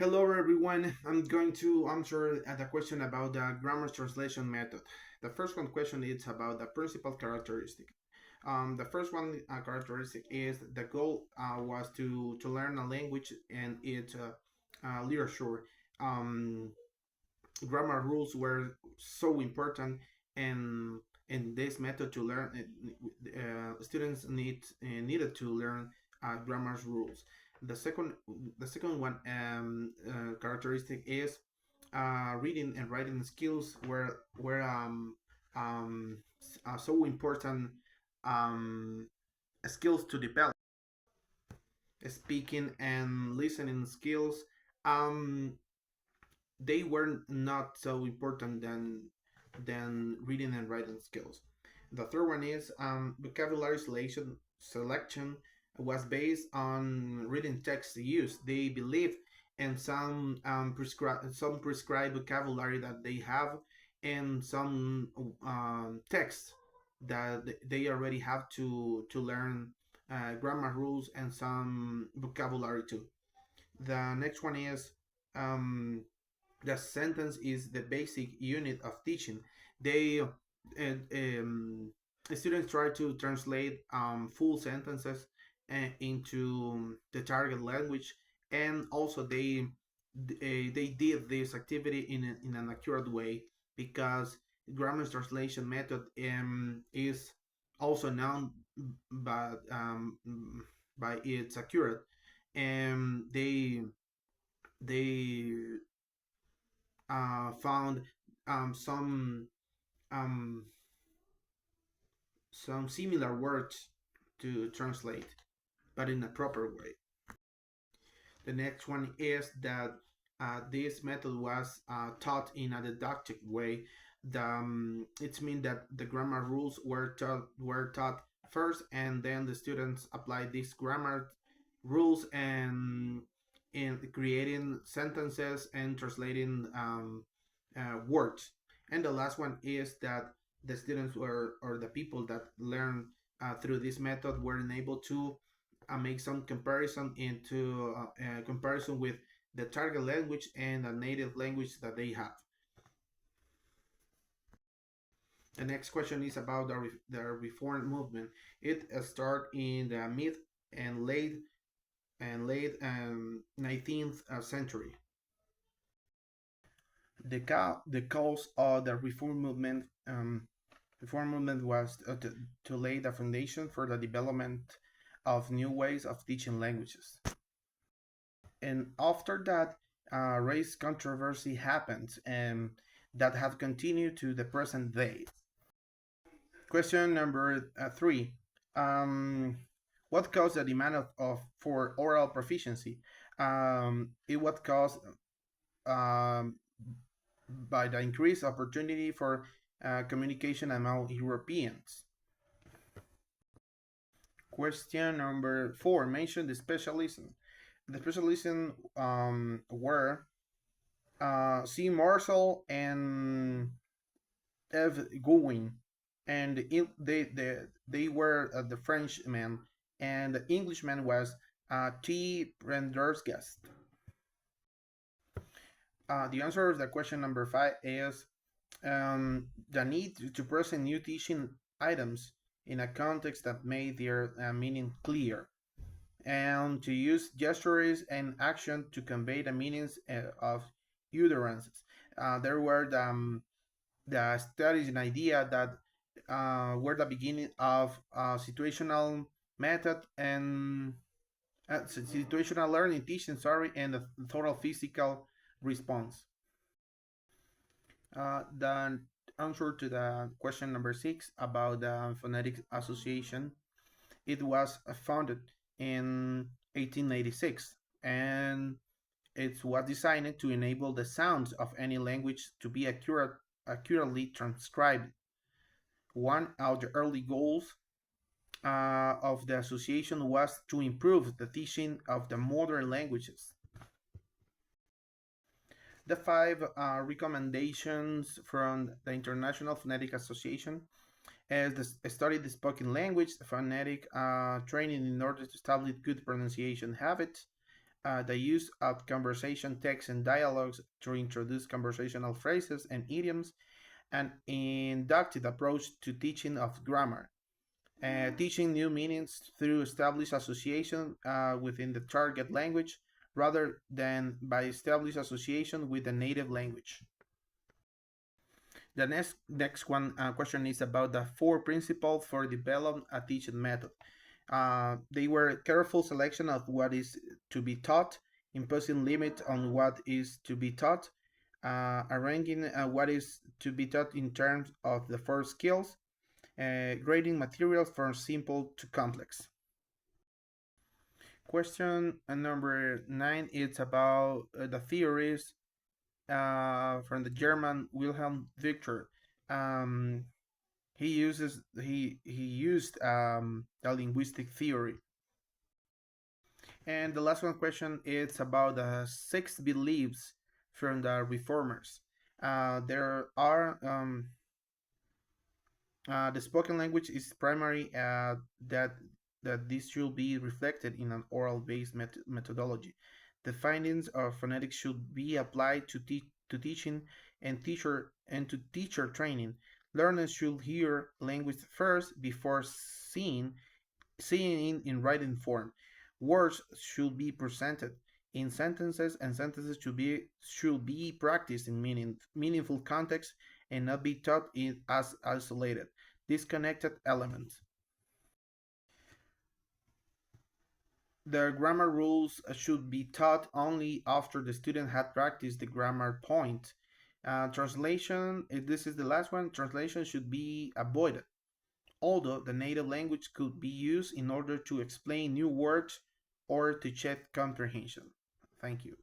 Hello everyone, I'm going to answer the question about the grammar translation method. The first one question is about the principal characteristic. The first one characteristic is the goal was to learn a language and its literature. Um, Grammar rules were so important, and in this method to learn, students needed to learn grammar rules. The second the second one characteristic is reading and writing skills were so important um, skills to develop. Speaking and listening skills, um, they were not so important than reading and writing skills. The third one is vocabulary selection was based on reading text used. They believe in some prescribed vocabulary that they have, and some text that they already have to learn grammar rules and some vocabulary too. The next one is um, the sentence is the basic unit of teaching. They students try to translate full sentences into the target language, and also they did this activity in an accurate way because grammar translation method is also known by by its accurate, and they found um, some um, some similar words to translate, but in a proper way. The next one is that this method was taught in a deductive way. It means that the grammar rules were taught first, and then the students applied these grammar rules and in creating sentences and translating words. And the last one is that the students were or the people that learn through this method were able to make some comparison into comparison with the target language and the native language that they have. The next question is about the reform movement. It started in the mid and late 19th century. The cause of the reform movement was to lay the foundation for the development of new ways of teaching languages. And after that, race controversy happened, and that have continued to the present day. Question number three: um, what caused the demand for oral proficiency? It was caused um, by the increased opportunity for communication among Europeans. Question number four: mention the specialism. The specialism were C. Marshall and F. Gouin, and they were the Frenchman, and the Englishman was T. Prendergast. The answer to the question number five is the need to present new teaching items in a context that made their meaning clear, and to use gestures and action to convey the meanings of utterances. There were the studies and idea that were the beginning of situational method and situational learning teaching, sorry, and the total physical response. The answer to the question number six about the Phonetic Association, it was founded in 1886, and it was designed to enable the sounds of any language to be accurately transcribed. One of the early goals of the association was to improve the teaching of the modern languages. The five recommendations from the International Phonetic Association is study the spoken language, the phonetic training in order to establish good pronunciation habits, The use of conversation text and dialogues to introduce conversational phrases and idioms, an inductive approach to teaching of grammar, teaching new meanings through established association within the target language rather than by established association with the native language. The next one question is about the four principles for developing a teaching method. They were careful selection of what is to be taught, imposing limit on what is to be taught, arranging what is to be taught in terms of the four skills, grading materials from simple to complex. Question number 9 is about the theories from the German Wilhelm Victor. Um, he used the linguistic theory. And the last one question is about the six beliefs from the reformers. There are the spoken language is primary that this should be reflected in an oral-based methodology. The findings of phonetics should be applied to teaching and to teacher training. Learners should hear language first before seeing it in writing form. Words should be presented in sentences, and sentences should be practiced in meaningful context and not be taught as isolated, disconnected elements. The grammar rules should be taught only after the student had practiced the grammar point. Translation, if this is the last one, translation should be avoided, although the native language could be used in order to explain new words or to check comprehension. Thank you.